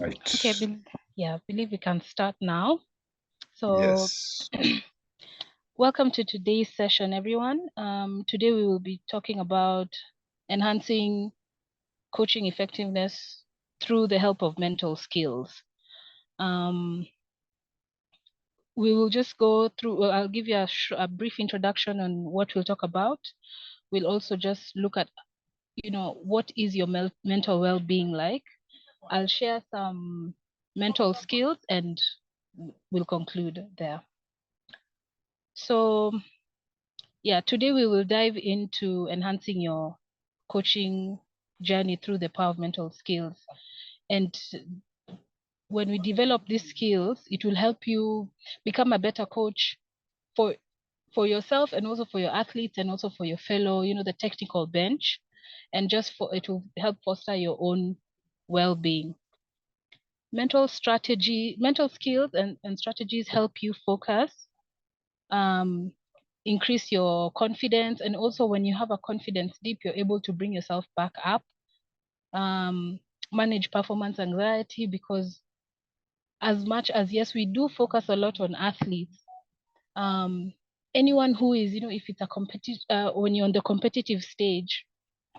Right. Okay, I believe we can start now. So, Yes. welcome to today's session, everyone. Today we will be talking about enhancing coaching effectiveness through the help of mental skills. Um, we will just go through, well, I'll give you a brief introduction on what we'll talk about. We'll also just look at, what is your mental well-being like? I'll share some mental skills and we'll conclude there. So, yeah, today we will dive into enhancing your coaching journey through the power of mental skills. And when we develop these skills, it will help you become a better coach for for yourself and also for your athletes and also for your fellow, the technical bench, and just for it will help foster your own well-being. Mental skills and strategies help you focus, um, increase your confidence. And also, when you have a confidence deep, you're able to bring yourself back up, um, manage performance anxiety, because as much as, yes, we do focus a lot on athletes, um, anyone who is, if it's a competitive, when you're on the competitive stage,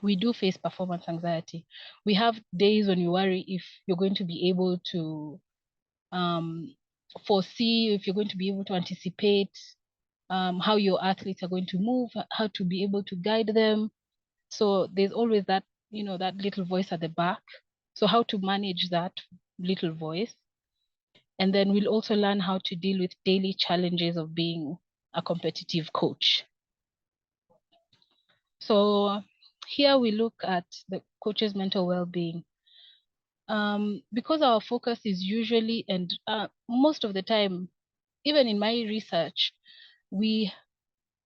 we do face performance anxiety. We have days when you worry if you're going to be able to um, foresee, if you're going to be able to anticipate how your athletes are going to move, how to be able to guide them. So there's always that, that little voice at the back. So how to manage that little voice. And then we'll also learn how to deal with daily challenges of being a competitive coach. So here we look at the coach's mental well-being. Because our focus is usually, and most of the time, even in my research, we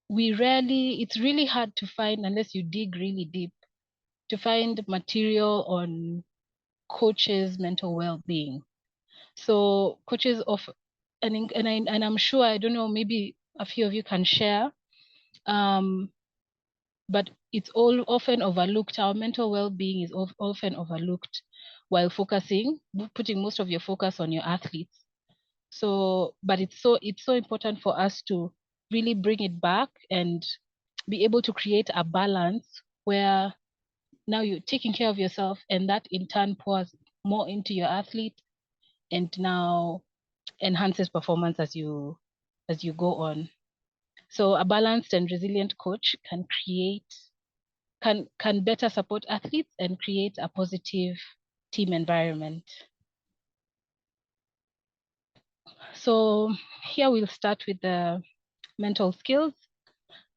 it's really hard to find, unless you dig really deep, to find material on coaches' mental well-being. So coaches of, and I'm sure, I don't know, maybe a few of you can share, um, but it's all often overlooked. Our mental well-being is often overlooked while putting most of your focus on your athletes. So, but it's so important for us to really bring it back and be able to create a balance where now you're taking care of yourself, and that in turn pours more into your athlete and now enhances performance as you go on. So a balanced and resilient coach can better support athletes and create a positive team environment. So here we'll start with the mental skills.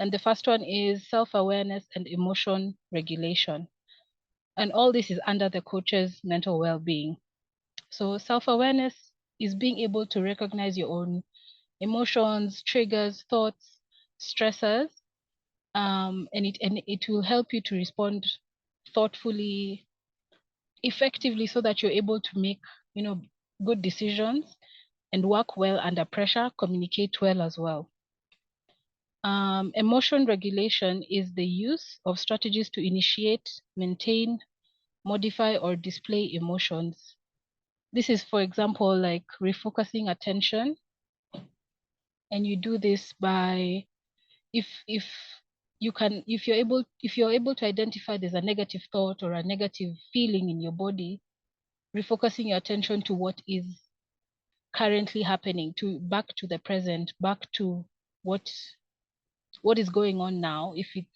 And the first one is self-awareness and emotion regulation. And all this is under the coach's mental well-being. So self-awareness is being able to recognize your own emotions, triggers, thoughts, stressors, and it will help you to respond thoughtfully, effectively, so that you're able to make, good decisions and work well under pressure, communicate well as well. Emotion regulation is the use of strategies to initiate, maintain, modify, or display emotions. This is, for example, like refocusing attention, and you do this by, if you're able to identify there's a negative thought or a negative feeling in your body, refocusing your attention to what is currently happening, to back to the present, back to what what is going on now. If it's,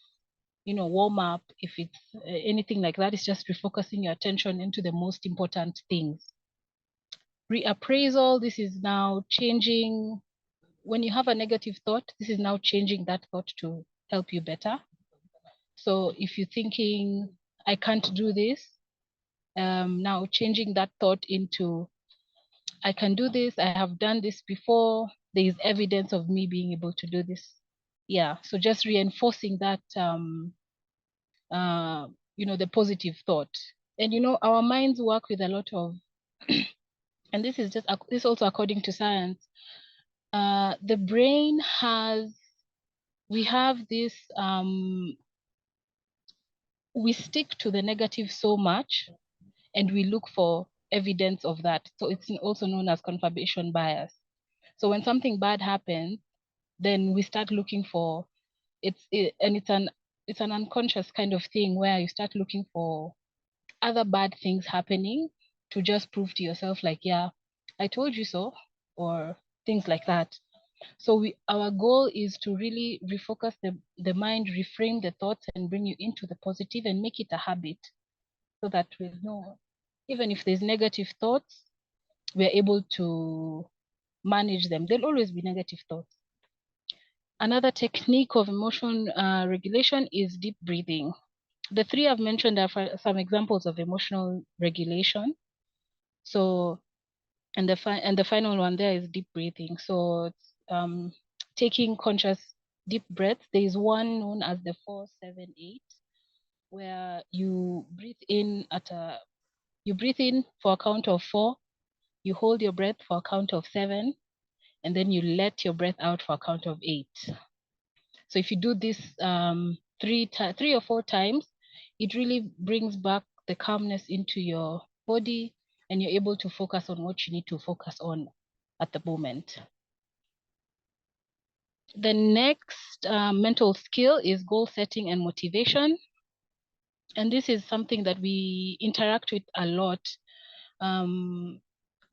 warm up, if it's anything like that, it's just refocusing your attention into the most important things. Reappraisal, this is now changing. When you have a negative thought, this is now changing that thought to help you better. So if you're thinking, I can't do this, now changing that thought into, I can do this, I have done this before, there is evidence of me being able to do this. Yeah, so just reinforcing that, uh, the positive thought. And our minds work with a lot of, and this also according to science. The brain we have this, we stick to the negative so much, and we look for evidence of that. So it's also known as confirmation bias. So when something bad happens, then we start looking for it's an unconscious kind of thing where you start looking for other bad things happening to just prove to yourself like, yeah, I told you so, or things like that. So our goal is to really refocus the mind, reframe the thoughts, and bring you into the positive and make it a habit, so that we know even if there's negative thoughts, we're able to manage them. There'll always be negative thoughts. Another technique of emotion regulation is deep breathing. The three I've mentioned are some examples of emotional regulation. So, and the final one there is deep breathing. So it's taking conscious deep breaths. There is one known as the 4-7-8, where you breathe in for a count of 4, you hold your breath for a count of 7, and then you let your breath out for a count of 8. So if you do this 3 or 4 times, it really brings back the calmness into your body, and you're able to focus on what you need to focus on at the moment. The next mental skill is goal setting and motivation. And this is something that we interact with a lot.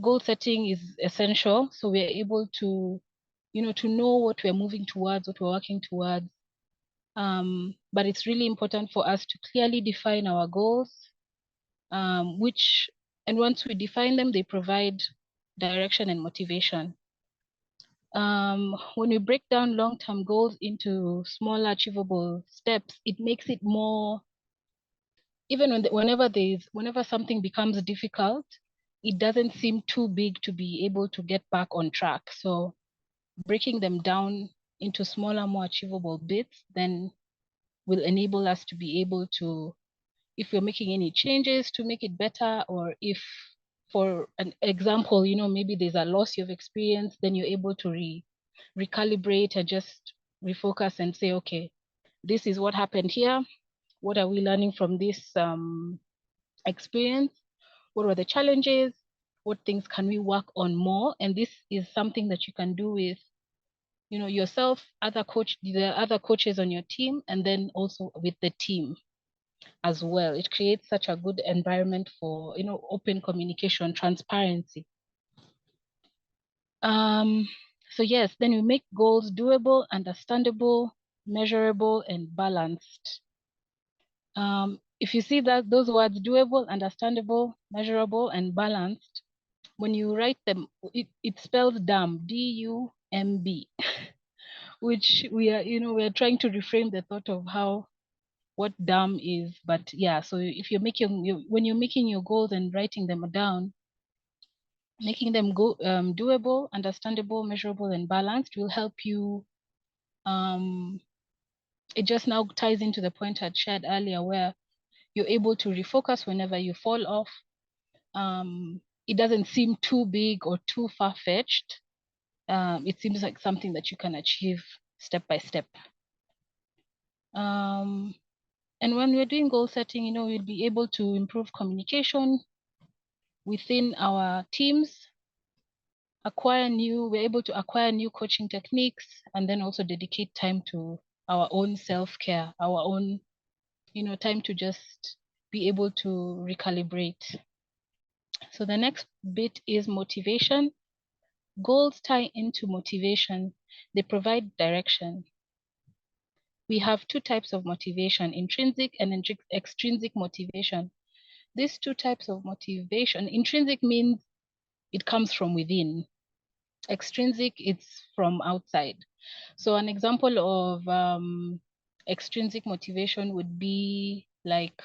Goal setting is essential. So we're able to, to know what we're moving towards, what we're working towards. But it's really important for us to clearly define our goals, and once we define them, they provide direction and motivation. When we break down long-term goals into smaller achievable steps, it makes it more, even whenever something becomes difficult, it doesn't seem too big to be able to get back on track. So breaking them down into smaller, more achievable bits then will enable us to be able to, if we're making any changes to make it better, or if, for an example, maybe there's a loss you've experienced, then you're able to recalibrate and just refocus and say, okay, this is what happened here. What are we learning from this experience? What were the challenges? What things can we work on more? And this is something that you can do with, yourself, the other coaches on your team, and then also with the team as well. It creates such a good environment for, open communication, transparency. So yes, then we make goals doable, understandable, measurable, and balanced. If you see that those words, doable, understandable, measurable, and balanced, when you write them, it spells dumb, D-U-M-B, which we are trying to reframe the thought of what dumb is. But yeah, so if when you're making your goals and writing them down, making them doable, understandable, measurable, and balanced will help you. It just now ties into the point I'd shared earlier, where you're able to refocus whenever you fall off. It doesn't seem too big or too far-fetched. It seems like something that you can achieve step by step. And when we're doing goal setting, we'll be able to improve communication within our teams, we're able to acquire new coaching techniques, and then also dedicate time to our own self-care, our own, time to just be able to recalibrate. So the next bit is motivation. Goals tie into motivation. They provide direction. We have 2 types of motivation, intrinsic and extrinsic motivation. These 2 types of motivation, intrinsic means it comes from within. Extrinsic, it's from outside. So an example of extrinsic motivation would be like,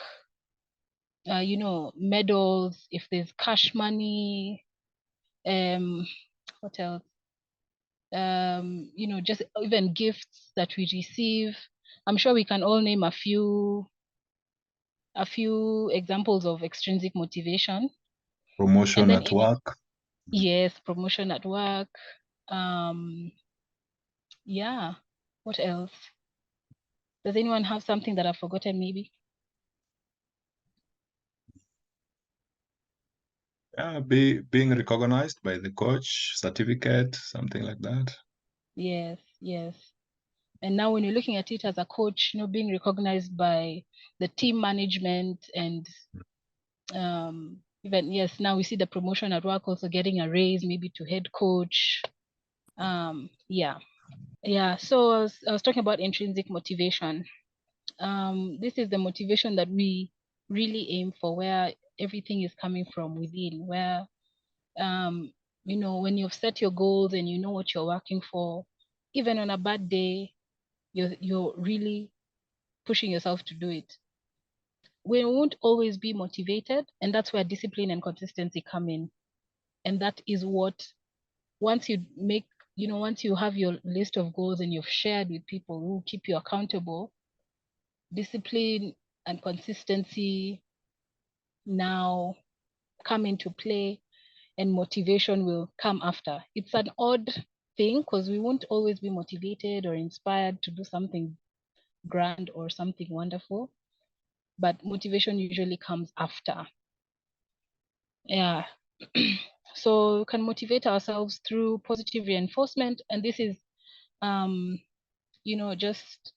medals, if there's cash money, what else? Just even gifts that we receive. I'm sure we can all name a few examples of extrinsic motivation. Promotion at work. Yes, promotion at work. Yeah. What else? Does anyone have something that I've forgotten maybe? Being recognized by the coach, certificate, something like that. Yes, yes. And now when you're looking at it as a coach, being recognized by the team management and even, yes, now we see the promotion at work, also getting a raise, maybe to head coach. Yeah. Yeah. So I was talking about intrinsic motivation. This is the motivation that we really aim for, where everything is coming from within, where um, when you've set your goals and you know what you're working for, even on a bad day, you're really pushing yourself to do it. We won't always be motivated, and that's where discipline and consistency come in. And that is what, once you make, once you have your list of goals and you've shared with people who keep you accountable, discipline and consistency now come into play, and motivation will come after. It's an odd thing because we won't always be motivated or inspired to do something grand or something wonderful, but motivation usually comes after. Yeah. So we can motivate ourselves through positive reinforcement, and this is just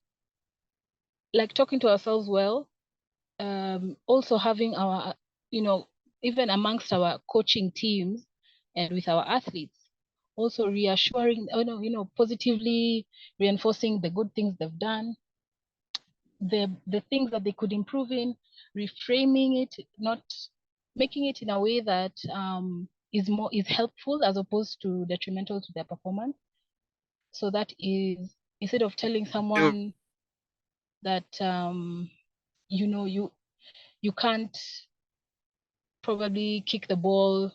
like talking to ourselves well, also having our, even amongst our coaching teams and with our athletes, also reassuring, positively reinforcing the good things they've done, the things that they could improve in, reframing it, not making it in a way that is helpful as opposed to detrimental to their performance. So that is, instead of telling someone that you can't probably kick the ball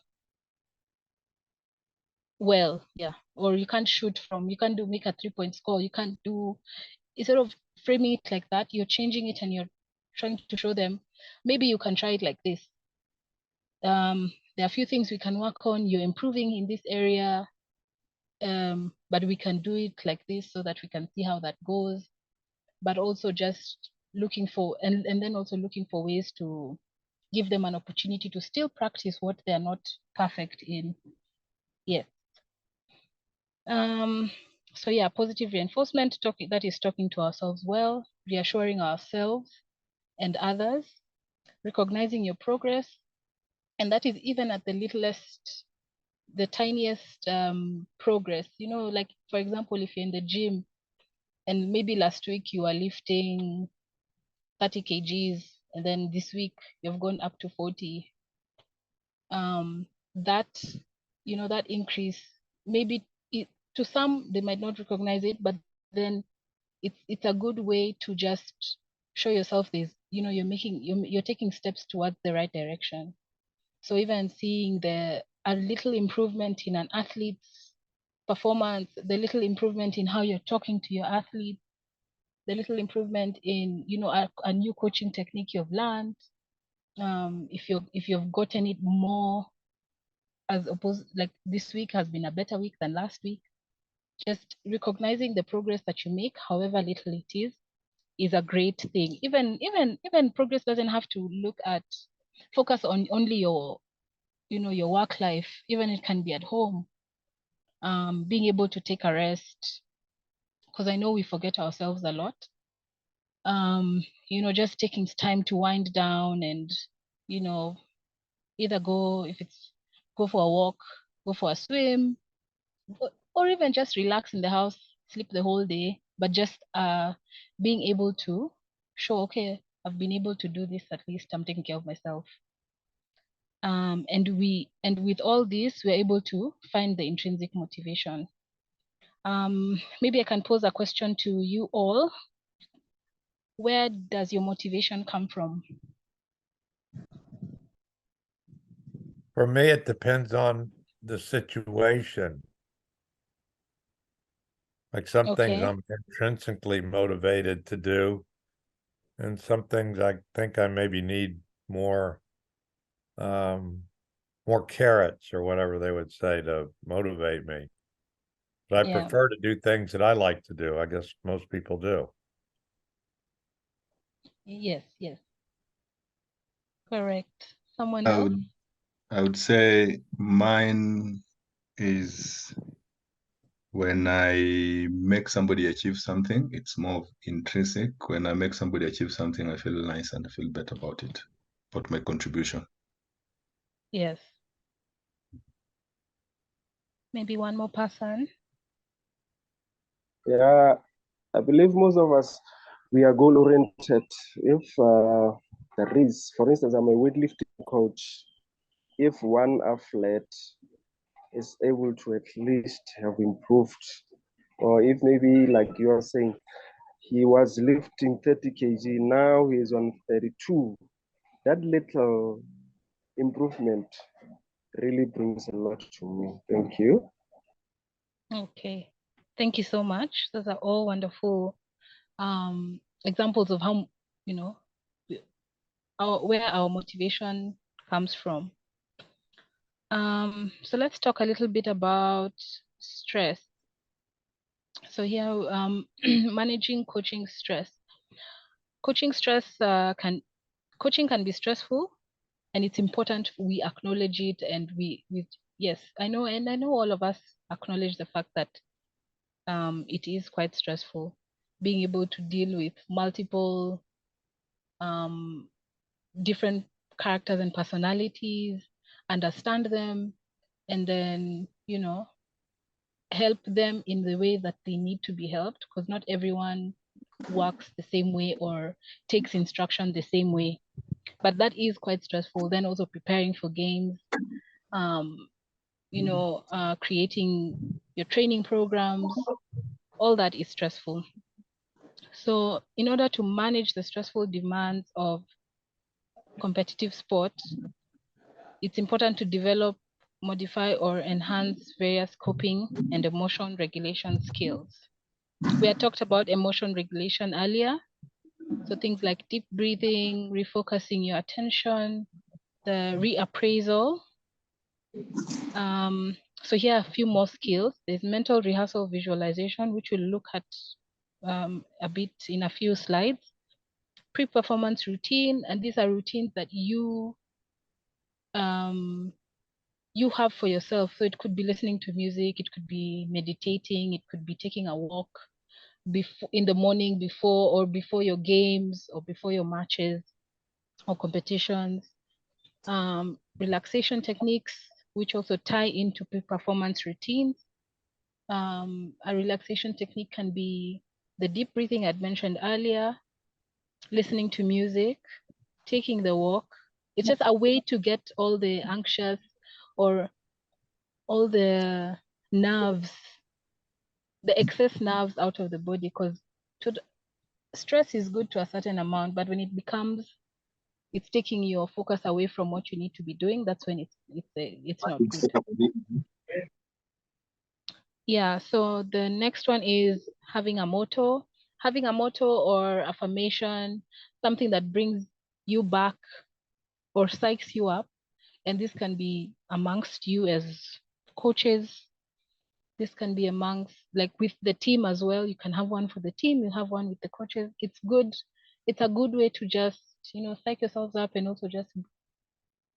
well, yeah, or you can't you can't make a 3-point score, you can't do, instead of framing it like that, you're changing it and you're trying to show them, maybe you can try it like this. There are a few things we can work on, you're improving in this area, but we can do it like this so that we can see how that goes. But also just looking for, and then also looking for ways to give them an opportunity to still practice what they're not perfect in. Yes. So yeah, positive reinforcement, that is talking to ourselves well, reassuring ourselves and others, recognizing your progress, and that is even at the littlest, the tiniest progress. Like for example, if you're in the gym and maybe last week you were lifting 30 kgs and then this week you've gone up to 40, that that increase, maybe to some they might not recognize it, but then it's a good way to just show yourself this, you're taking steps towards the right direction. So even seeing a little improvement in an athlete's performance, the little improvement in how you're talking to your athlete, the little improvement in a new coaching technique you've learned, if you've gotten it more, as opposed, like this week has been a better week than last week, just recognizing the progress that you make, however little it is a great thing. Even progress doesn't have to focus on only your work life. Even it can be at home, being able to take a rest, because I know we forget ourselves a lot. Just taking time to wind down and you know either go for a walk, go for a swim, or even just relax in the house, sleep the whole day, but just being able to show, okay, I've been able to do this, at least I'm taking care of myself. And with all this, we're able to find the intrinsic motivation. Maybe I can pose a question to you all. Where does your motivation come from? For me, it depends on the situation. Like some things Okay. I'm intrinsically motivated to do, and some things I think I maybe need more carrots or whatever they would say to motivate me. But I Yeah. prefer to do things that I like to do. I guess most people do. Yes, yes. Correct. Someone I else? would I would say mine is when I make somebody achieve something, it's more of intrinsic. When I make somebody achieve something, I feel nice and I feel better about it, about my contribution. Yes. Maybe one more person. Yeah, I believe most of us, we are goal oriented. If there is, for instance, I'm a weightlifting coach. If one athlete is able to at least have improved, or if maybe like you are saying, he was lifting 30 kg, now he is on 32, that little improvement really brings a lot to me. Thank you. Okay. Thank you so much. Those are all wonderful examples of how, you know, where our motivation comes from. So let's talk a little bit about stress. So here, managing coaching stress. Coaching stress coaching can be stressful, and it's important we acknowledge it. And yes, I know, and I know all of us acknowledge the fact that it is quite stressful being able to deal with multiple different characters and personalities, understand them, and then, help them in the way that they need to be helped, because not everyone works the same way or takes instruction the same way. But that is quite stressful. Then also preparing for games, creating your training programs, all that is stressful. So in order to manage the stressful demands of competitive sport, it's important to develop, modify, or enhance various coping and emotion regulation skills. We had talked about emotion regulation earlier. So things like deep breathing, refocusing your attention, the reappraisal. So here are a few more skills. There's mental rehearsal visualization, which we'll look at a bit in a few slides. Pre-performance routine, and these are routines that you have for yourself. So it could be listening to music, it could be meditating, it could be taking a walk before, in the morning before your games or before your matches or competitions. Relaxation techniques, which also tie into performance routines. A relaxation technique can be the deep breathing I'd mentioned earlier, listening to music, taking the walk. It's just a way to get all the anxious or all the nerves, the excess nerves out of the body, because stress is good to a certain amount, but when it's taking your focus away from what you need to be doing, that's when it's not good. Yeah, so the next one is having a motto. Having a motto or affirmation, something that brings you back or psychs you up. And this can be amongst you as coaches. This can be amongst, like, with the team as well. You can have one for the team, you have one with the coaches. It's good. It's a good way to just, psych yourselves up and also just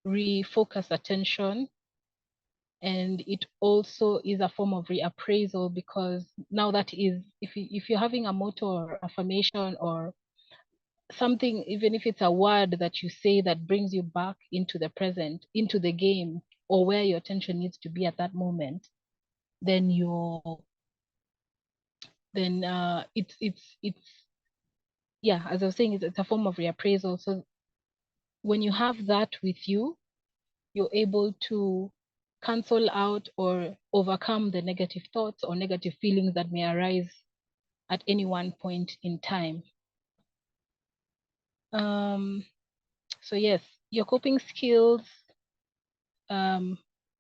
refocus attention. And it also is a form of reappraisal, because now that is, if you're having a motto or affirmation or something, even if it's a word that you say that brings you back into the present, into the game, or where your attention needs to be at that moment, then it's yeah, as I was saying, it's a form of reappraisal. So when you have that with you, you're able to cancel out or overcome the negative thoughts or negative feelings that may arise at any one point in time. So yes, your coping skills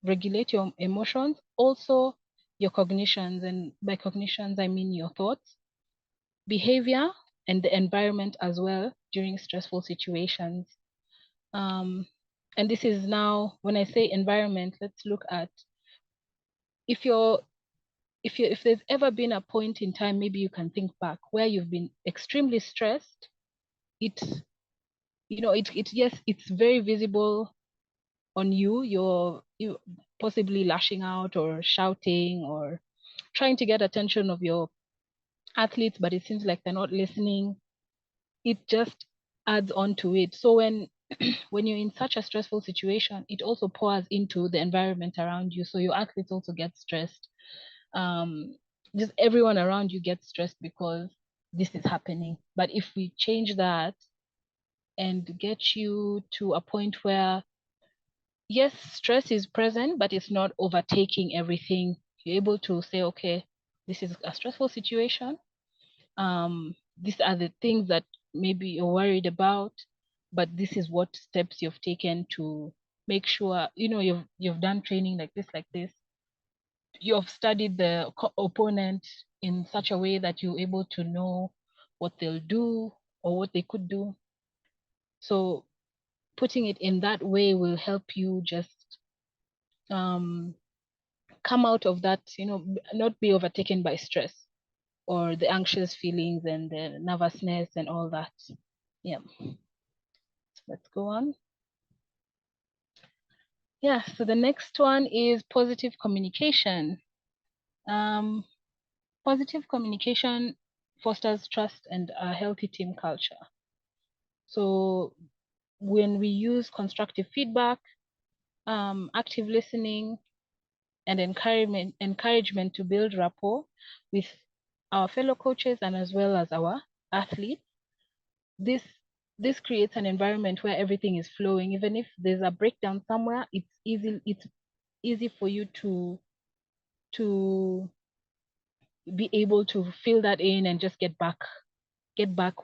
regulate your emotions, also your cognitions, and by cognitions I mean your thoughts, behavior, and the environment as well during stressful situations. And this is now, when I say environment, let's look at if there's ever been a point in time, maybe you can think back where you've been extremely stressed. Yes, it's very visible on you, you possibly lashing out or shouting or trying to get attention of your athletes, but it seems like they're not listening. It just adds on to it. So when when you're in such a stressful situation, it also pours into the environment around you. So your athletes also get stressed. Just everyone around you gets stressed because this is happening. But if we change that and get you to a point where, yes, stress is present, but it's not overtaking everything, you're able to say, okay, this is a stressful situation. These are the things that maybe you're worried about, but this is what steps you've taken to make sure, you've done training like this. You've studied the opponent in such a way that you're able to know what they'll do or what they could do. So putting it in that way will help you just come out of that, not be overtaken by stress or the anxious feelings and the nervousness and all that. Yeah. So let's go on. Yeah, so the next one is positive communication. Positive communication fosters trust and a healthy team culture. So when we use constructive feedback, active listening, and encouragement to build rapport with our fellow coaches and as well as our athletes, this creates an environment where everything is flowing. Even if there's a breakdown somewhere, it's easy for you to be able to fill that in and just get back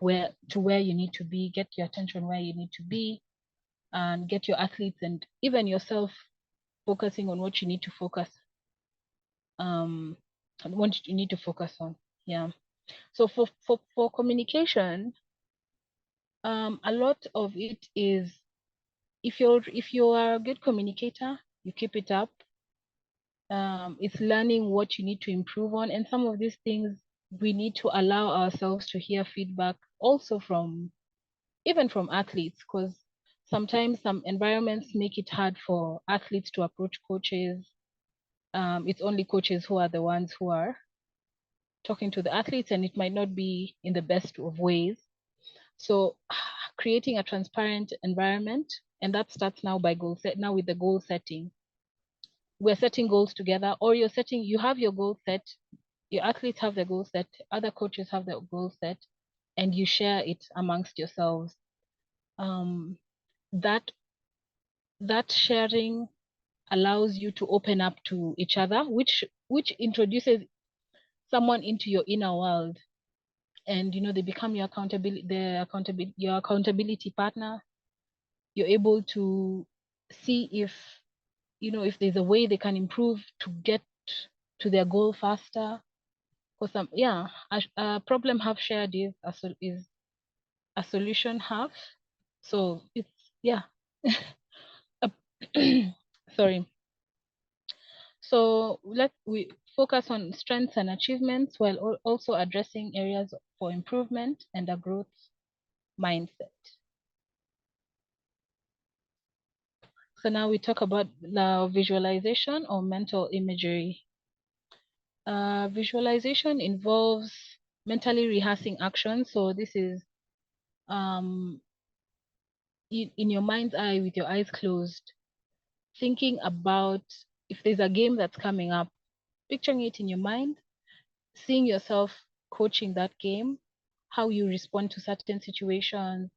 where you need to be, get your attention where you need to be, and get your athletes and even yourself focusing on what you need to focus and what you need to focus on. Yeah. So for communication, a lot of it is, if you are a good communicator, you keep it up. It's learning what you need to improve on, and some of these things we need to allow ourselves to hear feedback also from athletes, because sometimes some environments make it hard for athletes to approach coaches. It's only coaches who are the ones who are talking to the athletes, and it might not be in the best of ways. So creating a transparent environment, and that starts now by with the goal setting. We're setting goals together, or you have your goal set, your athletes have their goal set, other coaches have their goal set, and you share it amongst yourselves. That sharing allows you to open up to each other, which introduces someone into your inner world, and they become your accountability partner. You're able to see if there's a way they can improve to get to their goal faster. Because a problem half shared is a solution half. So it's sorry. So we focus on strengths and achievements while also addressing areas for improvement and a growth mindset. So now we talk about the visualization or mental imagery. Visualization involves mentally rehearsing actions. So this is in your mind's eye with your eyes closed, thinking about if there's a game that's coming up, picturing it in your mind, seeing yourself coaching that game, how you respond to certain situations,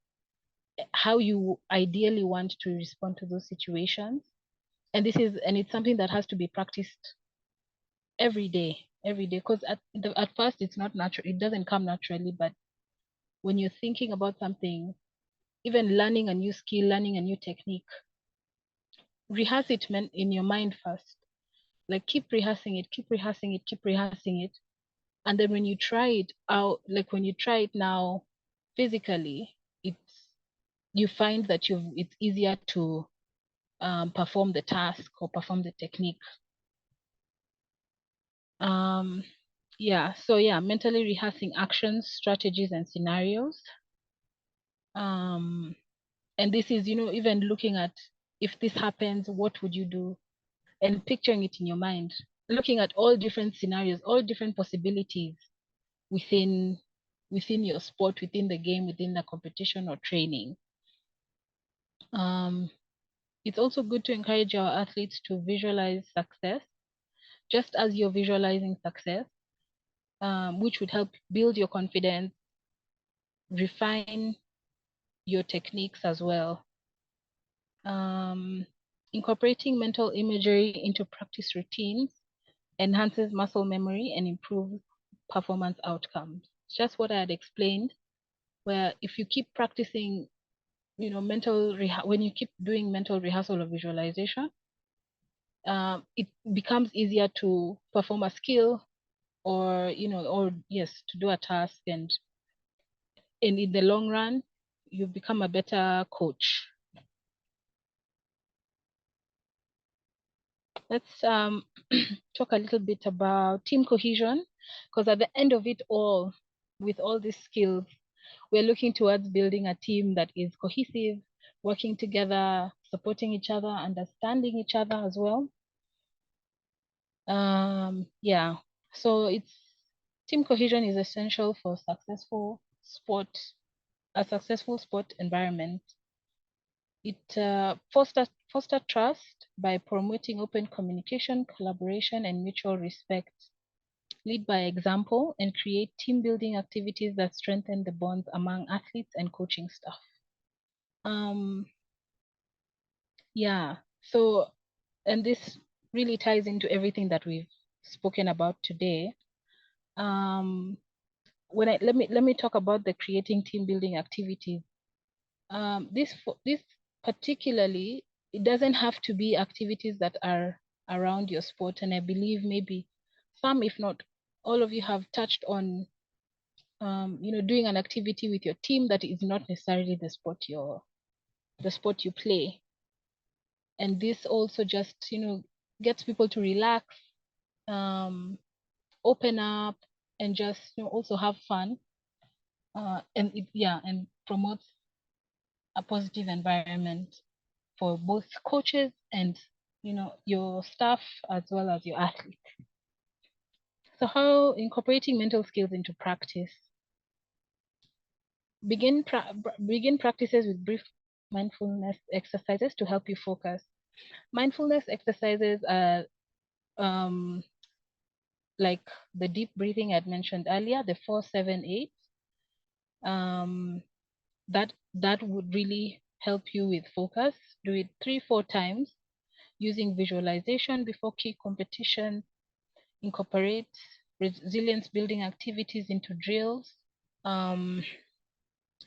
how you ideally want to respond to those situations. And it's something that has to be practiced every day, because at first it's not natural, it doesn't come naturally, but when you're thinking about something, even learning a new skill, learning a new technique, rehearse it in your mind first. Like keep rehearsing it. And then when you try it out, like when you try it now physically, you find that it's easier to perform the task or perform the technique. Mentally rehearsing actions, strategies, and scenarios. And this is, even looking at if this happens, what would you do? And picturing it in your mind, looking at all different scenarios, all different possibilities within your sport, within the game, within the competition or training. It's also good to encourage our athletes to visualize success, just as you're visualizing success, which would help build your confidence, refine your techniques as well. Incorporating mental imagery into practice routines enhances muscle memory and improves performance outcomes. It's just what I had explained, where if you keep practicing, when you keep doing mental rehearsal or visualization, it becomes easier to perform a skill or to do a task, and in the long run, you become a better coach. Let's talk a little bit about team cohesion, because at the end of it all, with all these skills, we're looking towards building a team that is cohesive, working together, supporting each other, understanding each other as well. So team cohesion is essential for a successful sport environment. It foster trust by promoting open communication, collaboration, and mutual respect. Lead by example and create team building activities that strengthen the bonds among athletes and coaching staff. So, and this really ties into everything that we've spoken about today. Let me talk about the creating team building activities. This particularly, it doesn't have to be activities that are around your sport, and I believe maybe some, if not all of you, have touched on doing an activity with your team that is not necessarily the sport you play. And this also just gets people to relax, open up, and just also have fun, and promotes a positive environment for both coaches and your staff as well as your athletes. So how incorporating mental skills into practice? Begin practices with brief mindfulness exercises to help you focus. Mindfulness exercises are like the deep breathing I'd mentioned earlier, the 4-7-8. That would really help you with focus. Do it 3-4 times using visualization before key competition. Incorporate resilience building activities into drills.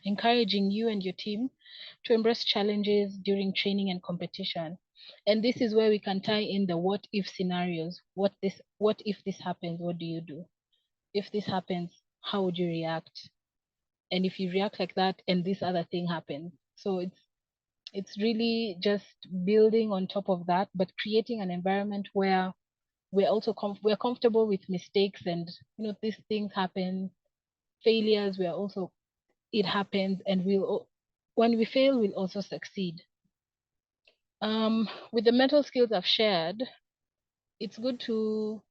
Encouraging you and your team to embrace challenges during training and competition. And this is where we can tie in the what if scenarios. What if this happens? What do you do? If this happens, how would you react? And if you react like that and this other thing happens. So it's really just building on top of that, but creating an environment where we're also we're comfortable with mistakes, and these things happen, failures, it happens, and when we fail, we'll also succeed. With the mental skills I've shared, it's good you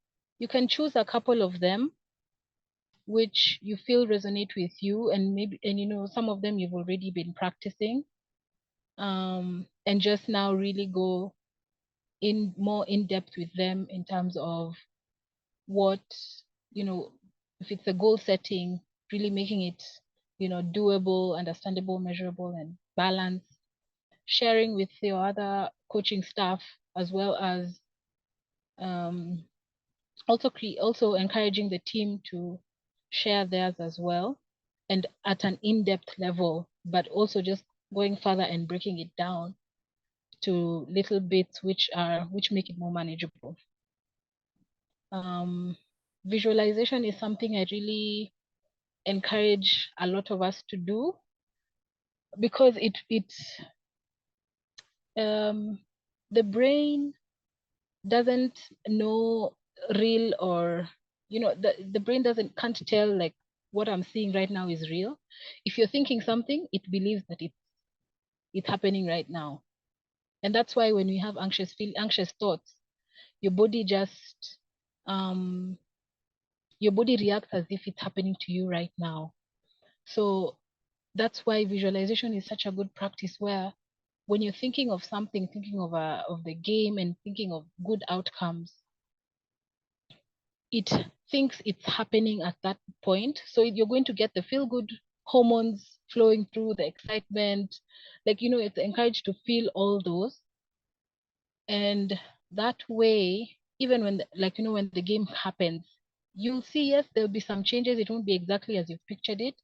can choose a couple of them which you feel resonate with you, and some of them you've already been practicing, and just now really go more in depth with them in terms of what, if it's a goal setting, really making it, doable, understandable, measurable, and balanced. Sharing with your other coaching staff, as well as also encouraging the team to share theirs as well, and at an in-depth level, but also just going further and breaking it down to little bits which make it more manageable. Visualization is something I really encourage a lot of us to do, because the brain doesn't know real, or the brain can't tell like what I'm seeing right now is real. If you're thinking something, it believes that it's happening right now. And that's why when we have anxious thoughts, your body just your body reacts as if it's happening to you right now. So that's why visualization is such a good practice, where when you're thinking of something, thinking of the game and thinking of good outcomes, it thinks it's happening at that point. So you're going to get the feel good hormones flowing through, the excitement, like, it's encouraged to feel all those. And that way, even when when the game happens, you'll see, yes, there'll be some changes. It won't be exactly as you've pictured it,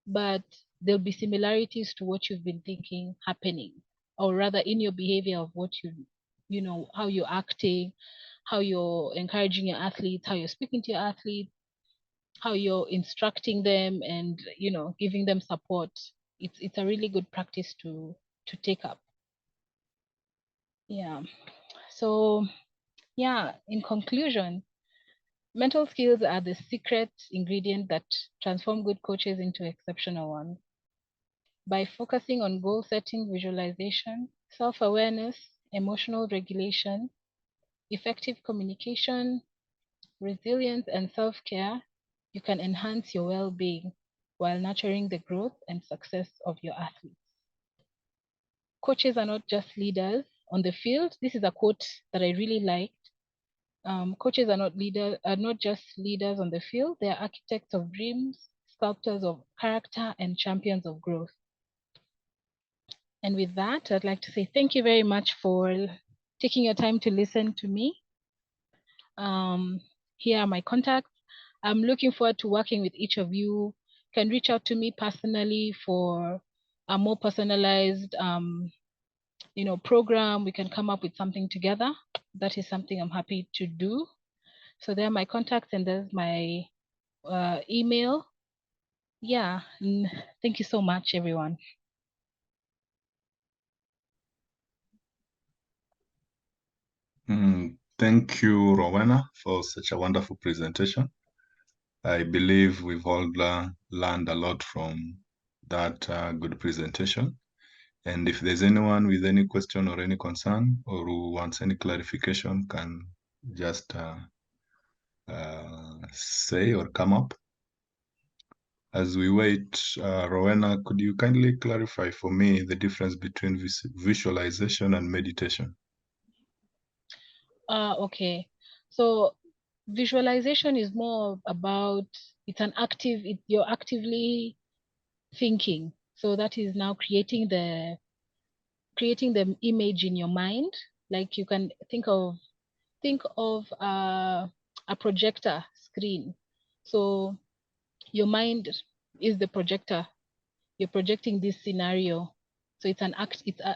but there'll be similarities to what you've been thinking happening, or rather in your behavior of what how you're acting, how you're encouraging your athletes, how you're speaking to your athletes, how you're instructing them, and giving them support. It's a really good practice to take up. Yeah. So yeah, in conclusion, mental skills are the secret ingredient that transform good coaches into exceptional ones. By focusing on goal setting, visualization, self-awareness, emotional regulation, effective communication, resilience, and self-care, you can enhance your well-being while nurturing the growth and success of your athletes. Coaches are not just leaders on the field. This is a quote that I really liked. Coaches are not just leaders on the field. They are architects of dreams, sculptors of character, and champions of growth. And with that, I'd like to say thank you very much for taking your time to listen to me. Here are my contacts. I'm looking forward to working with each of you. You can reach out to me personally for a more personalized program. We can come up with something together. That is something I'm happy to do. So there are my contacts, and there's my email. Yeah, and thank you so much, everyone. Thank you, Rowena, for such a wonderful presentation. I believe we've all learned a lot from that good presentation. And if there's anyone with any question or any concern, or who wants any clarification, can just say or come up. As we wait, Rowena, could you kindly clarify for me the difference between visualization and meditation? Okay. So visualization is more about, you're actively thinking. So that is now creating the image in your mind. Like, you can think of a projector screen. So your mind is the projector. You're projecting this scenario. So it's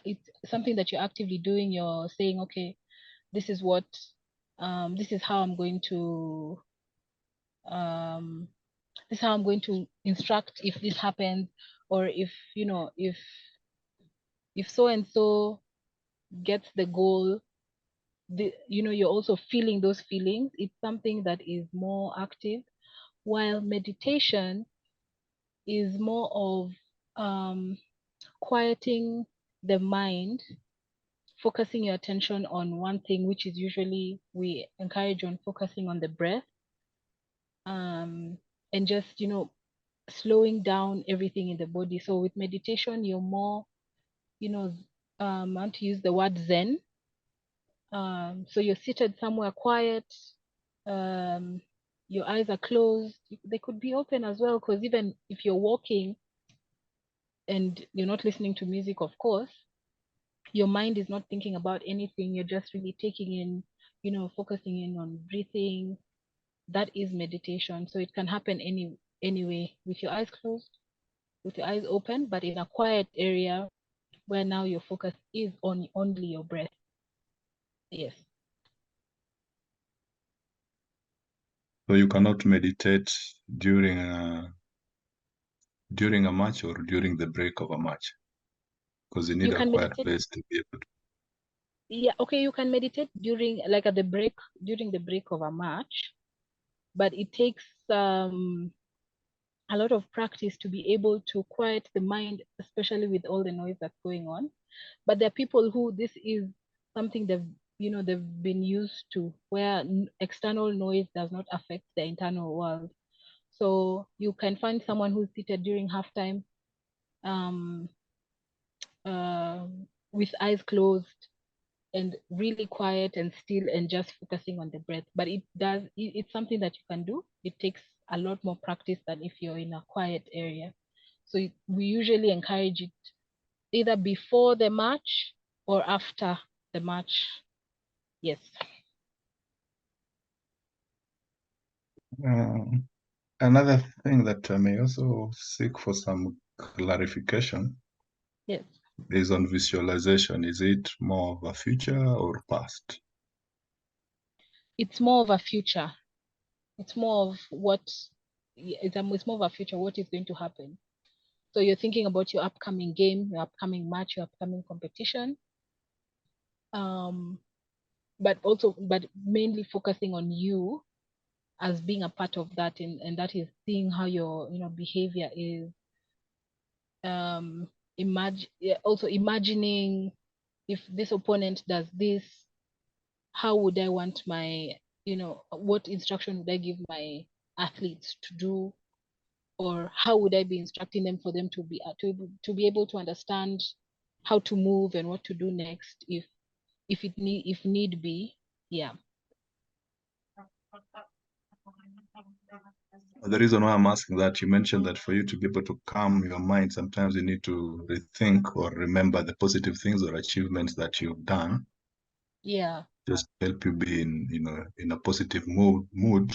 it's something that you're actively doing. You're saying, okay, this is what this is how I'm going to instruct if this happens, or if so and so gets the goal. You're also feeling those feelings. It's something that is more active, while meditation is more of quieting the mind, focusing your attention on one thing, which is usually we encourage on focusing on the breath, and just slowing down everything in the body. So with meditation, you're more, I want to use the word zen. So you're seated somewhere quiet, your eyes are closed. They could be open as well, because even if you're walking and you're not listening to music, of course, your mind is not thinking about anything. You're just really taking in, focusing in on breathing. That is meditation. So it can happen anyway, with your eyes closed, with your eyes open, but in a quiet area where now your focus is on only your breath. Yes. So you cannot meditate during a match or during the break of a match, because you need You a can quiet meditate. place to be able to. Yeah, okay, you can meditate during, like, at the break, during the break of a match, but it takes a lot of practice to be able to quiet the mind, especially with all the noise that's going on. But there are people who this is something they've been used to, where external noise does not affect their internal world. So you can find someone who's seated during halftime, um, uh, with eyes closed and really quiet and still and just focusing on the breath. But it's something that you can do. It takes a lot more practice than if you're in a quiet area. So we usually encourage it either before the match or after the match. Yes. Another thing that I may also seek for some clarification Yes. is on visualization. Is it more of a future or past? It's more of a future. It's more of it's more of a future, what is going to happen. So you're thinking about your upcoming game, your upcoming match, your upcoming competition. But mainly focusing on you as being a part of that, and that is seeing how your behavior is. Also imagining, if this opponent does this, how would I want what instruction would I give my athletes to do, or how would I be instructing them for them to be able to understand how to move and what to do next if need be. Yeah. The reason why I'm asking that, you mentioned that for you to be able to calm your mind, sometimes you need to rethink or remember the positive things or achievements that you've done. Yeah. Just help you be in a positive mood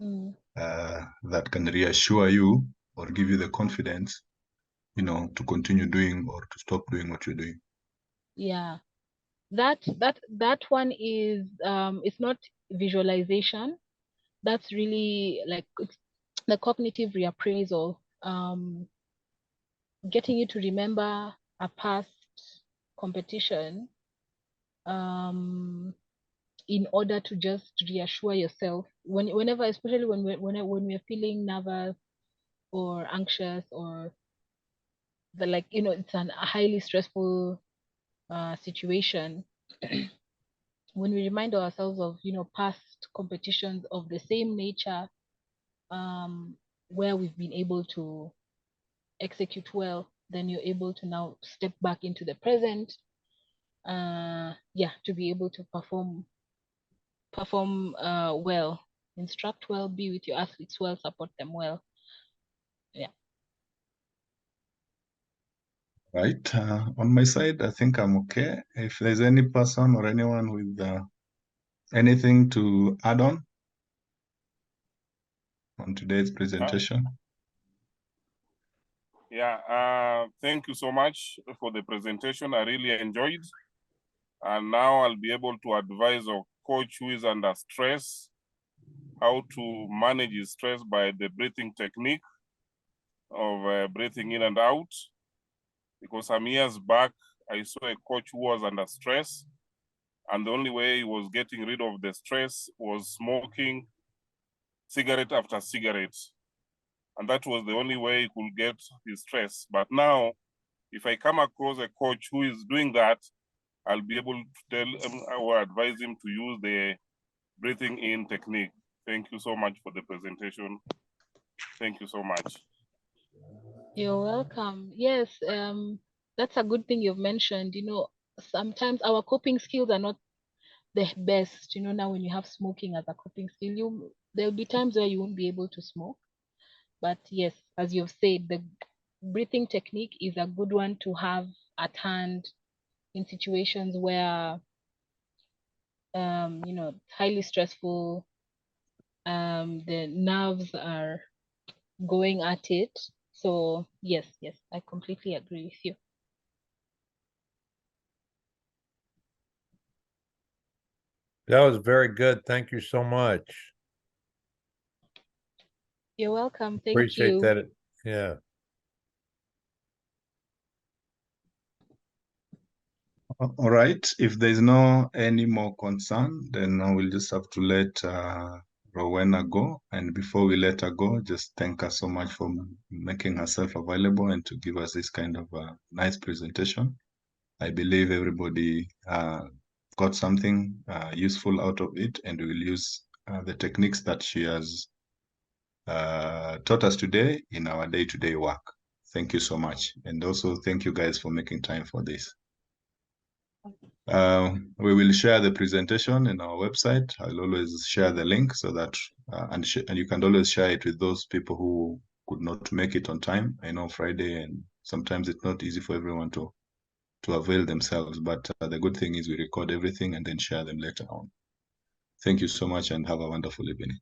Mm. that can reassure you or give you the confidence, to continue doing or to stop doing what you're doing. Yeah. That one is it's not visualization. That's really like it's the cognitive reappraisal, getting you to remember a past competition, um, in order to just reassure yourself whenever, especially when we're feeling nervous or anxious, or it's a highly stressful situation. When we remind ourselves of past competitions of the same nature, um, where we've been able to execute well, then you're able to now step back into the present, to be able to perform well, instruct well, be with your athletes well, support them well. Yeah. Right. On my side, I think I'm okay. If there's any person or anyone with anything to add on today's presentation. Thank you so much for the presentation. I really enjoyed. And now I'll be able to advise a coach who is under stress, how to manage his stress by the breathing technique of breathing in and out. Because some years back, I saw a coach who was under stress, and the only way he was getting rid of the stress was smoking cigarette after cigarette. And that was the only way he could get his stress. But now, if I come across a coach who is doing that, I'll be able to tell him or advise him to use the breathing in technique. Thank you so much for the presentation. Thank you so much. You're welcome. Yes, that's a good thing you've mentioned. Sometimes our coping skills are not the best. Now when you have smoking as a coping skill, there'll be times where you won't be able to smoke. But yes, as you've said, the breathing technique is a good one to have at hand in situations where highly stressful, the nerves are going at it. So yes, I completely agree with you. That was very good. Thank you so much. You're welcome. Thank Appreciate you. that. Yeah. All right. If there's no any more concern, then I will just have to let Rowena go. And before we let her go, just thank her so much for making herself available and to give us this kind of nice presentation. I believe everybody got something useful out of it, and we will use the techniques that she has taught us today in our day-to-day work. Thank you so much. And also thank you guys for making time for this. We will share the presentation in our website. I'll always share the link so that, and you can always share it with those people who could not make it on time. I know Friday, and sometimes it's not easy for everyone to avail themselves, but the good thing is we record everything and then share them later on. Thank you so much and have a wonderful evening.